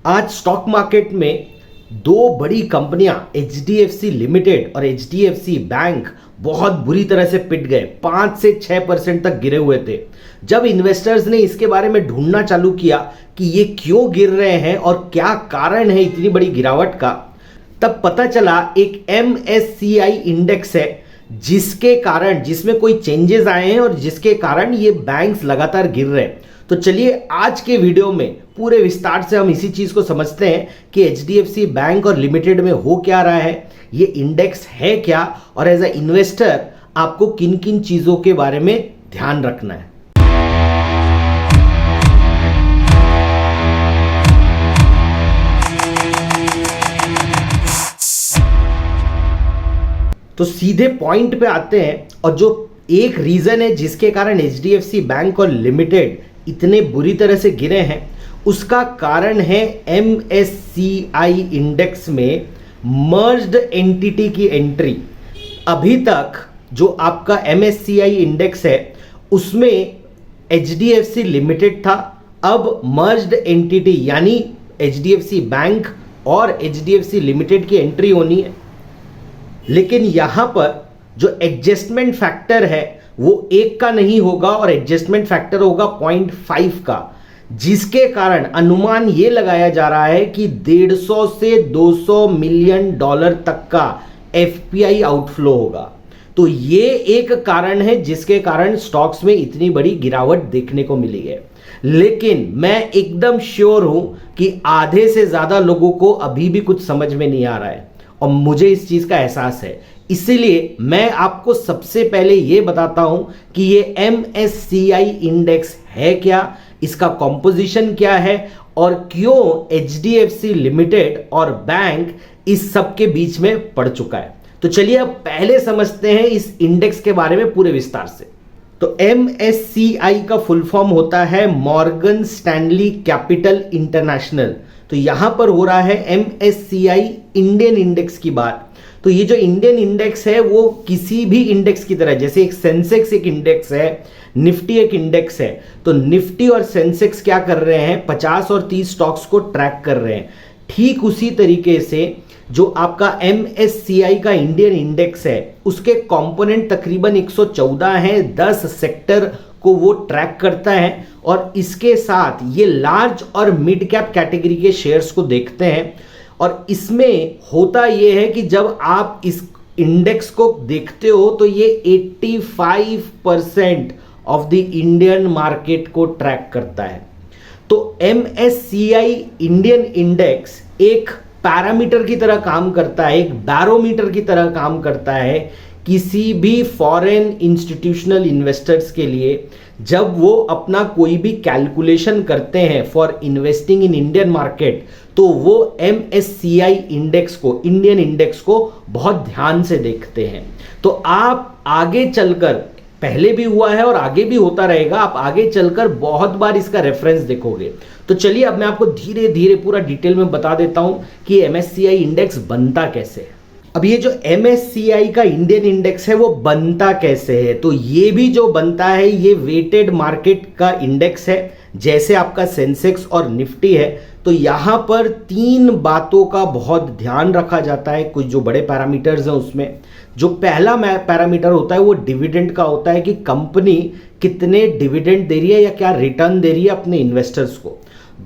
आज stock market में दो बड़ी कंपनियां एचडीएफसी लिमिटेड और एचडीएफसी बैंक बहुत बुरी तरह से पिट गए। 5 से 6% तक गिरे हुए थे। जब इन्वेस्टर्स ने इसके बारे में ढूंढना चालू किया कि ये क्यों गिर रहे हैं और क्या कारण है इतनी बड़ी गिरावट का, तब पता चला एक MSCI इंडेक्स है जिसमें कोई चेंजेस आए हैं और जिसके कारण ये बैंक्स लगातार गिर रहे हैं। तो चलिए आज के वीडियो में पूरे विस्तार से हम इसी चीज को समझते हैं कि एचडीएफसी बैंक और लिमिटेड में हो क्या रहा है, ये इंडेक्स है क्या, और एज अ इन्वेस्टर आपको किन किन चीजों के बारे में ध्यान रखना है। तो सीधे पॉइंट पे आते हैं, और जो एक रीजन है जिसके कारण एचडीएफसी बैंक और लिमिटेड इतने बुरी तरह से गिरे हैं, उसका कारण है MSCI इंडेक्स में मर्ज्ड एंटिटी की एंट्री। अभी तक जो आपका MSCI इंडेक्स है उसमें HDFC लिमिटेड था, अब मर्ज्ड एंटिटी यानी HDFC बैंक और HDFC लिमिटेड की एंट्री होनी है। लेकिन यहां पर जो एडजस्टमेंट फैक्टर है वो 1 का नहीं होगा और एडजस्टमेंट फैक्टर होगा 0.5 का, जिसके कारण अनुमान ये लगाया जा रहा है कि 150 से 200 मिलियन डॉलर तक का FPI आउटफ्लो होगा। तो ये एक कारण है जिसके कारण स्टॉक्स में इतनी बड़ी गिरावट देखने को मिली है। लेकिन मैं एकदम श्योर हूं कि आधे से ज्यादा लोगों को अभी भी कुछ समझ में नहीं आ रहा है, और मुझे इस चीज का एहसास है। इसीलिए मैं आपको सबसे पहले यह बताता हूं कि ये MSCI इंडेक्स है क्या, इसका कॉम्पोजिशन क्या है, और क्यों HDFC लिमिटेड और बैंक इस सब के बीच में पड़ चुका है। तो चलिए अब पहले समझते हैं इस इंडेक्स के बारे में पूरे विस्तार से। तो MSCI का फुल फॉर्म होता है मॉर्गन स्टैनली कैपिटल इंटरनेशनल। तो यहां पर हो रहा है MSCI इंडियन इंडेक्स की बात। तो ये जो इंडियन इंडेक्स है वो किसी भी इंडेक्स की तरह, जैसे एक सेंसेक्स एक इंडेक्स है, निफ्टी एक इंडेक्स है, तो निफ्टी और सेंसेक्स क्या कर रहे हैं, 50 और 30 स्टॉक्स को ट्रैक कर रहे हैं। ठीक उसी तरीके से जो आपका MSCI का इंडियन इंडेक्स है उसके कंपोनेंट तकरीबन 114 हैं, 10 सेक्टर को वो ट्रैक करता है, और इसके साथ ये लार्ज और मिड कैप कैटेगरी के शेयर्स को देखते हैं। और इसमें होता यह है कि जब आप इस इंडेक्स को देखते हो तो ये 85% ऑफ द इंडियन मार्केट को ट्रैक करता है। तो MSCI इंडियन इंडेक्स एक पैरामीटर की तरह काम करता है, एक बैरोमीटर की तरह काम करता है किसी भी फॉरेन इंस्टीट्यूशनल इन्वेस्टर्स के लिए। जब वो अपना कोई भी कैलकुलेशन करते हैं for investing in Indian market, तो वो MSCI इंडेक्स को, इंडियन इंडेक्स को बहुत ध्यान से देखते हैं। तो आप आगे चलकर, पहले भी हुआ है और आगे भी होता रहेगा, आप आगे चलकर बहुत बार इसका रेफरेंस देखोगे। तो चलिए अब मैं आपको धीरे धीरे पूरा डिटेल में बता देता हूं कि MSCI इंडेक्स बनता कैसे है। अब ये जो MSCI का इंडियन इंडेक्स है वो बनता कैसे है, तो ये भी जो बनता है ये वेटेड मार्केट का इंडेक्स है, जैसे आपका सेंसेक्स और निफ्टी है। तो यहां पर 3 बातों का बहुत ध्यान रखा जाता है। कुछ जो बड़े पैरामीटर्स हैं उसमें जो पहला पैरामीटर होता है वो डिविडेंड का होता है कि कंपनी कितने डिविडेंड दे रही है या क्या रिटर्न दे रही है अपने इन्वेस्टर्स को।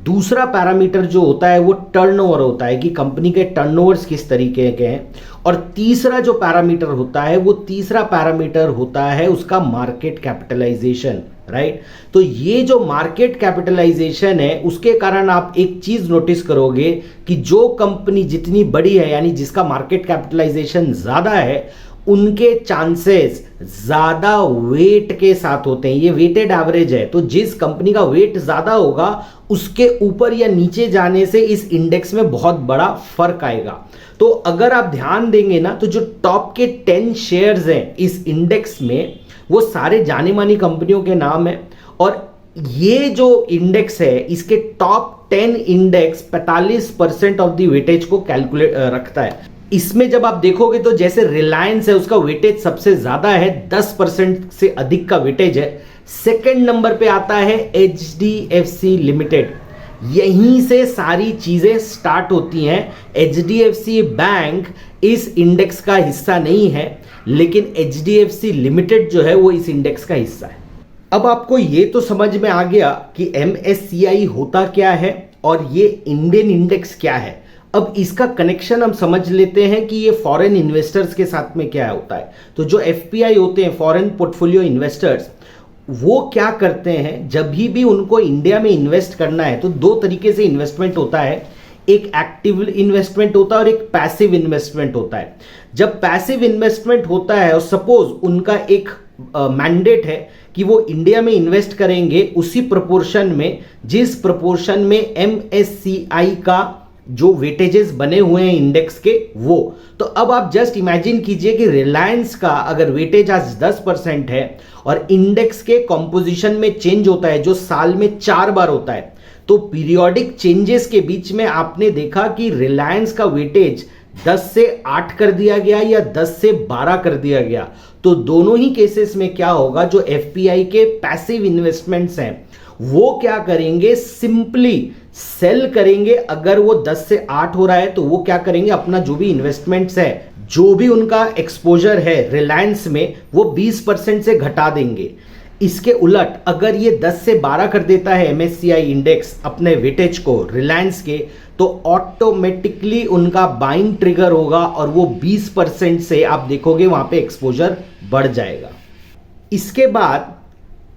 दूसरा पैरामीटर जो होता है वो टर्नओवर होता है कि कंपनी के टर्नओवर्स किस तरीके के हैं। और तीसरा जो पैरामीटर होता है वो तीसरा पैरामीटर होता है उसका मार्केट कैपिटलाइजेशन, राइट। तो ये जो मार्केट कैपिटलाइजेशन है उसके कारण आप एक चीज नोटिस करोगे कि जो कंपनी जितनी बड़ी है यानी जिसका मार्केट कैपिटलाइजेशन ज्यादा है उनके चांसेस ज्यादा वेट के साथ होते हैं। ये वेटेड एवरेज है, तो जिस कंपनी का वेट ज्यादा होगा उसके ऊपर या नीचे जाने से इस इंडेक्स में बहुत बड़ा फर्क आएगा। तो अगर आप ध्यान देंगे ना, तो जो टॉप के 10 शेयर्स हैं इस इंडेक्स में वो सारे जानी मानी कंपनियों के नाम है। और ये जो इंडेक्स है इसके top 10 index 45% of the weightage को कैलकुलेट रखता है। इसमें जब आप देखोगे तो जैसे रिलायंस है उसका वेटेज सबसे ज्यादा है, 10% से अधिक का वेटेज है। सेकंड नंबर पे आता है HDFC लिमिटेड। यहीं से सारी चीजें स्टार्ट होती हैं। एचडीएफसी बैंक इस इंडेक्स का हिस्सा नहीं है, लेकिन एचडीएफसी लिमिटेड जो है वो इस इंडेक्स का हिस्सा है। अब आपको ये तो समझ में आ गया कि एमएससीआई होता क्या है और ये इंडियन इंडेक्स क्या है। अब इसका कनेक्शन हम समझ लेते हैं कि ये फॉरेन इन्वेस्टर्स के साथ में क्या होता है। तो जो एफपीआई होते हैं, फॉरेन पोर्टफोलियो इन्वेस्टर्स, वो क्या करते हैं, जब भी उनको इंडिया में इन्वेस्ट करना है तो दो तरीके से इन्वेस्टमेंट होता है। एक एक्टिव इन्वेस्टमेंट होता है और एक पैसिव इन्वेस्टमेंट होता है। जब पैसिव इन्वेस्टमेंट होता है और सपोज उनका एक मैंडेट है कि वो इंडिया में इन्वेस्ट करेंगे उसी प्रोपोर्शन में जिस प्रोपोर्शन में एमएससीआई का जो वेटेजेस बने हुए हैं इंडेक्स के, वो तो अब आप जस्ट इमेजिन कीजिए कि रिलायंस का अगर वेटेज आज 10% है और इंडेक्स के कॉम्पोजिशन में चेंज होता है जो साल में 4 बार होता है, तो पीरियोडिक चेंजेस के बीच में आपने देखा कि रिलायंस का वेटेज 10 से 8 कर दिया गया या 10 से 12 कर दिया गया। तो दोनों ही केसेस में क्या होगा, जो एफपीआई के पैसिव इन्वेस्टमेंट्स हैं वो क्या करेंगे, सिंपली सेल करेंगे। अगर वो 10 से 8 हो रहा है तो वो क्या करेंगे, अपना जो भी इन्वेस्टमेंट्स है, जो भी उनका एक्सपोजर है रिलायंस में, वो 20% से घटा देंगे। इसके उलट अगर ये 10 से 12 कर देता है एमएससीआई इंडेक्स अपने वेटेज को रिलायंस के, तो ऑटोमेटिकली उनका बाइंग ट्रिगर होगा और वो 20% से आप देखोगे वहां पे एक्सपोजर बढ़ जाएगा। इसके बाद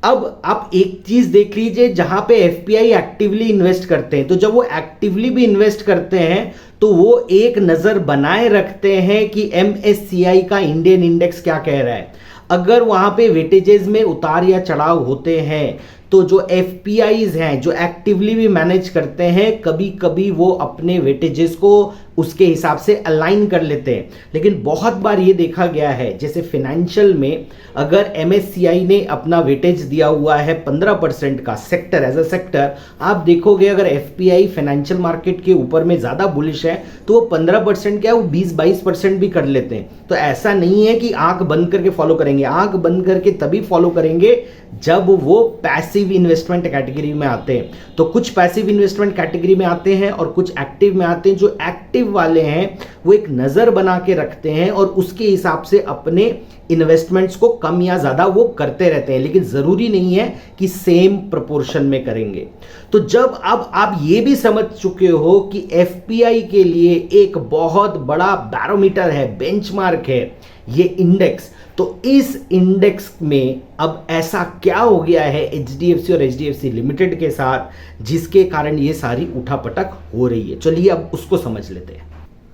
अब आप एक चीज देख लीजिए, जहां पे एफपीआई एक्टिवली इन्वेस्ट करते हैं, तो जब वो एक्टिवली भी इन्वेस्ट करते हैं तो वो एक नजर बनाए रखते हैं कि एमएससीआई का इंडियन इंडेक्स क्या कह रहा है। अगर वहां पे वेटेजेस में उतार या चढ़ाव होते हैं तो जो एफपीआईज हैं जो एक्टिवली भी मैनेज करते हैं, कभी कभी वो अपने वेटेजेस को उसके हिसाब से अलाइन कर लेते हैं। लेकिन बहुत बार ये देखा गया है, जैसे फाइनेंशियल में अगर एमएससीआई ने अपना वेटेज दिया हुआ है 15% का सेक्टर एज अ सेक्टर, आप देखोगे अगर एफपीआई फाइनेंशियल मार्केट के ऊपर में ज्यादा बुलिश है तो वो 15% क्या, वो 20-22% भी कर लेते हैं। तो ऐसा नहीं है कि आंख बंद करके फॉलो करेंगे, आंख बंद करके तभी फॉलो करेंगे जब वो पैसिव इन्वेस्टमेंट कैटेगरी में आते हैं। तो कुछ पैसिव इन्वेस्टमेंट कैटेगरी में आते हैं और कुछ एक्टिव में आते हैं। जो एक्टिव वाले हैं वो एक नजर बना के रखते हैं और उसके हिसाब से अपने इन्वेस्टमेंट्स को कम या ज्यादा वो करते रहते हैं, लेकिन जरूरी नहीं है कि सेम प्रोपोर्शन में करेंगे। तो जब अब आप ये भी समझ चुके हो कि एफपीआई के लिए एक बहुत बड़ा बैरोमीटर है, बेंचमार्क है ये इंडेक्स, तो इस इंडेक्स में अब ऐसा क्या हो गया है एचडीएफसी और एचडीएफसी लिमिटेड के साथ जिसके कारण ये सारी उठापटक हो रही है। चलिए अब उसको समझ लेते हैं।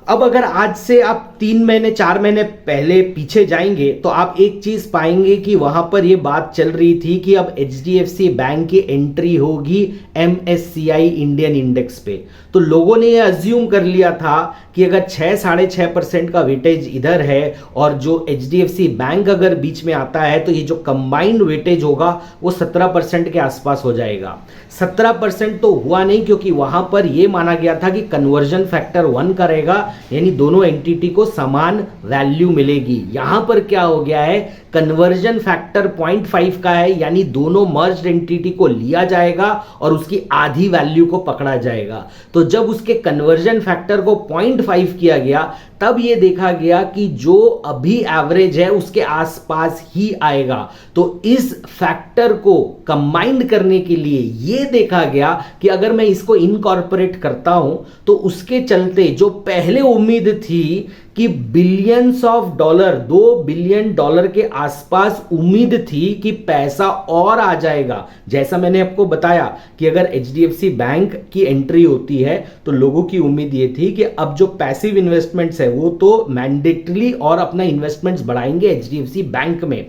अब अगर आज से आप 3 महीने 4 महीने पहले पीछे जाएंगे तो आप एक चीज पाएंगे कि वहां पर यह बात चल रही थी कि अब एचडीएफसी बैंक की एंट्री होगी एमएससीआई इंडियन इंडेक्स पे। तो लोगों ने यह अज्यूम कर लिया था कि अगर 6-6.5% का वेटेज इधर है और जो एचडीएफसी बैंक अगर बीच में आता है तो ये जो कंबाइंड वेटेज होगा वो 17% के आसपास हो जाएगा। 17% तो हुआ नहीं, क्योंकि वहां पर यह माना गया था कि कन्वर्जन फैक्टर 1 का रहेगा, यानी दोनों एंटिटी को समान वैल्यू मिलेगी। यहां पर क्या हो गया है, कन्वर्जन फैक्टर 0.5 का है, यानी दोनों मर्ज्ड एंटिटी को लिया जाएगा और उसकी आधी वैल्यू को पकड़ा जाएगा। तो जब उसके कन्वर्जन फैक्टर को 0.5 किया गया तब यह देखा गया कि जो अभी एवरेज है उसके आसपास ही आएगा। तो इस फैक्टर को कंबाइंड करने के लिए यह देखा गया कि अगर मैं इसको इनकॉर्पोरेट करता हूं तो उसके चलते जो पहले उम्मीद थी कि बिलियंस ऑफ डॉलर, $2 बिलियन के आसपास उम्मीद थी कि पैसा और आ जाएगा। जैसा मैंने आपको बताया कि अगर एचडीएफसी बैंक की एंट्री होती है तो लोगों की उम्मीद ये थी कि अब जो पैसिव इन्वेस्टमेंट्स है वो तो मैंडेटरी और अपना इन्वेस्टमेंट्स बढ़ाएंगे एचडीएफसी बैंक में।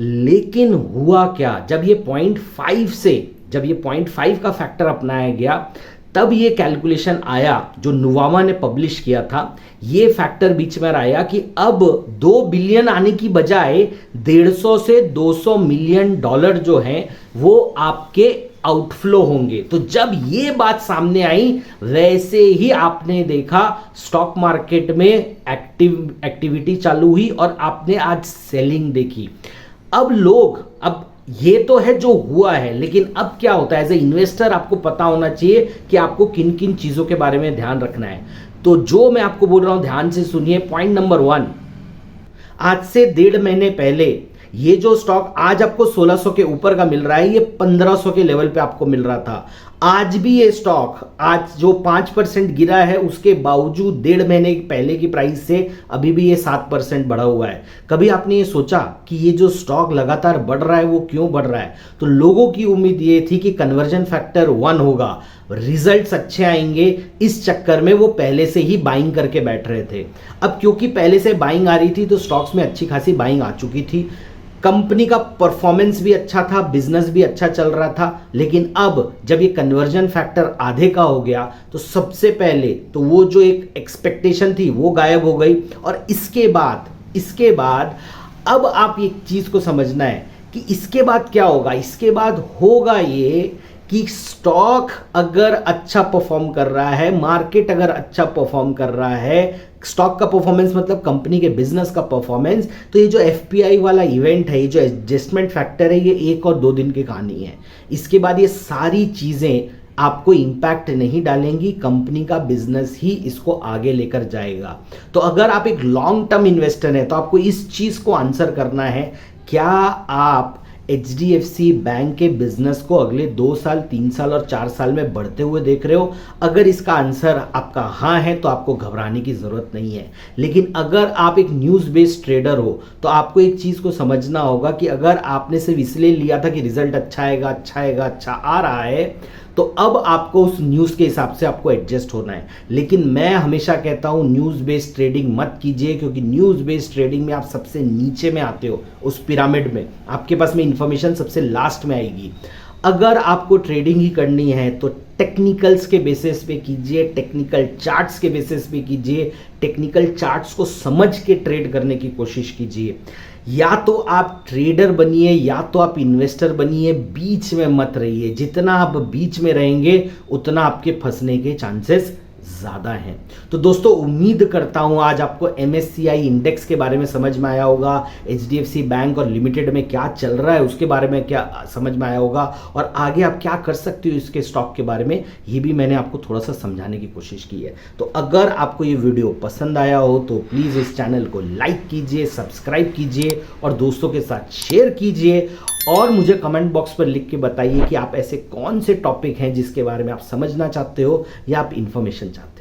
लेकिन हुआ क्या, जब ये 0.5 का फैक्टर अपनाया गया तब ये कैलकुलेशन आया जो नुवामा ने पब्लिश किया था। ये फैक्टर बीच में आया कि अब 2 बिलियन आने की बजाय 150 से 200 मिलियन डॉलर जो हैं वो आपके आउटफ्लो होंगे। तो जब ये बात सामने आई वैसे ही आपने देखा स्टॉक मार्केट में एक्टिविटी चालू हुई और आपने आज सेलिंग देखी। अब ये तो है जो हुआ है, लेकिन अब क्या होता है, एज ए इन्वेस्टर आपको पता होना चाहिए कि आपको किन किन चीज़ों के बारे में ध्यान रखना है। तो जो मैं आपको बोल रहा हूं ध्यान से सुनिए। पॉइंट नंबर 1, आज से 1.5 महीने पहले ये जो स्टॉक आज आपको 1600 के ऊपर का मिल रहा है, ये 1500 के लेवल पे आपको मिल रहा था। आज भी ये स्टॉक आज जो 5% गिरा है, उसके बावजूद 1.5 महीने पहले की प्राइस से अभी भी ये 7% बढ़ा हुआ है। कभी आपने ये सोचा कि ये जो स्टॉक लगातार बढ़ रहा है वो क्यों बढ़ रहा है? तो लोगों की उम्मीद ये थी कि कन्वर्जन फैक्टर 1 होगा, रिजल्ट्स अच्छे आएंगे, इस चक्कर में वो पहले से ही बाइंग करके बैठ रहे थे। अब क्योंकि पहले से बाइंग आ रही थी तो स्टॉक्स में अच्छी खासी बाइंग आ चुकी थी, कंपनी का परफॉर्मेंस भी अच्छा था, बिजनेस भी अच्छा चल रहा था। लेकिन अब जब ये कन्वर्जन फैक्टर आधे का हो गया तो सबसे पहले तो वो जो एक एक्सपेक्टेशन थी वो गायब हो गई। और इसके बाद अब आप एक चीज को समझना है कि इसके बाद क्या होगा। इसके बाद होगा ये कि स्टॉक अगर अच्छा परफॉर्म कर रहा है, मार्केट अगर अच्छा परफॉर्म कर रहा है, स्टॉक का परफॉर्मेंस मतलब कंपनी के बिजनेस का परफॉर्मेंस, तो ये जो एफपीआई वाला इवेंट है, ये जो एडजस्टमेंट फैक्टर है, ये 1 और 2 दिन की कहानी है। इसके बाद ये सारी चीजें आपको इंपैक्ट नहीं डालेंगी, कंपनी का बिजनेस ही इसको आगे लेकर जाएगा। तो अगर आप एक लॉन्ग टर्म इन्वेस्टर हैं तो आपको इस चीज को आंसर करना है, क्या आप एचडीएफसी बैंक के बिजनेस को अगले 2 साल, 3 साल और 4 साल में बढ़ते हुए देख रहे हो? अगर इसका आंसर आपका हाँ है तो आपको घबराने की जरूरत नहीं है। लेकिन अगर आप एक न्यूज़ बेस्ड ट्रेडर हो तो आपको एक चीज को समझना होगा कि अगर आपने सिर्फ इसलिए लिया था कि रिजल्ट अच्छा आएगा, अच्छा आ रहा है, तो अब आपको उस न्यूज़ के हिसाब से आपको एडजस्ट होना है। लेकिन मैं हमेशा कहता हूं न्यूज़ बेस्ड ट्रेडिंग मत कीजिए, क्योंकि न्यूज़ बेस्ड ट्रेडिंग में आप सबसे नीचे में आते हो उस पिरामिड में, आपके पास में इंफॉर्मेशन सबसे लास्ट में आएगी। अगर आपको ट्रेडिंग ही करनी है तो टेक्निकल्स के बेसिस पे कीजिए, टेक्निकल चार्ट्स के बेसिस पे कीजिए, टेक्निकल चार्ट्स को समझ के ट्रेड करने की कोशिश कीजिए। या तो आप ट्रेडर बनिए या तो आप इन्वेस्टर बनिए, बीच में मत रहिए। जितना आप बीच में रहेंगे उतना आपके फंसने के चांसेस ज़्यादा हैं। तो दोस्तों उम्मीद करता हूं आज आपको MSCI इंडेक्स के बारे में समझ में आया होगा, HDFC बैंक और लिमिटेड में क्या चल रहा है उसके बारे में क्या समझ में आया होगा, और आगे आप क्या कर सकते हो इसके स्टॉक के बारे में ये भी मैंने आपको थोड़ा सा समझाने की कोशिश की है। तो अगर आपको ये वीडियो पसंद आया हो तो प्लीज़ इस चैनल को लाइक कीजिए, सब्सक्राइब कीजिए और दोस्तों के साथ शेयर कीजिए। और मुझे कमेंट बॉक्स पर लिख के बताइए कि आप ऐसे कौन से टॉपिक हैं जिसके बारे में आप समझना चाहते हो या आप इंफॉर्मेशन चाहते हो।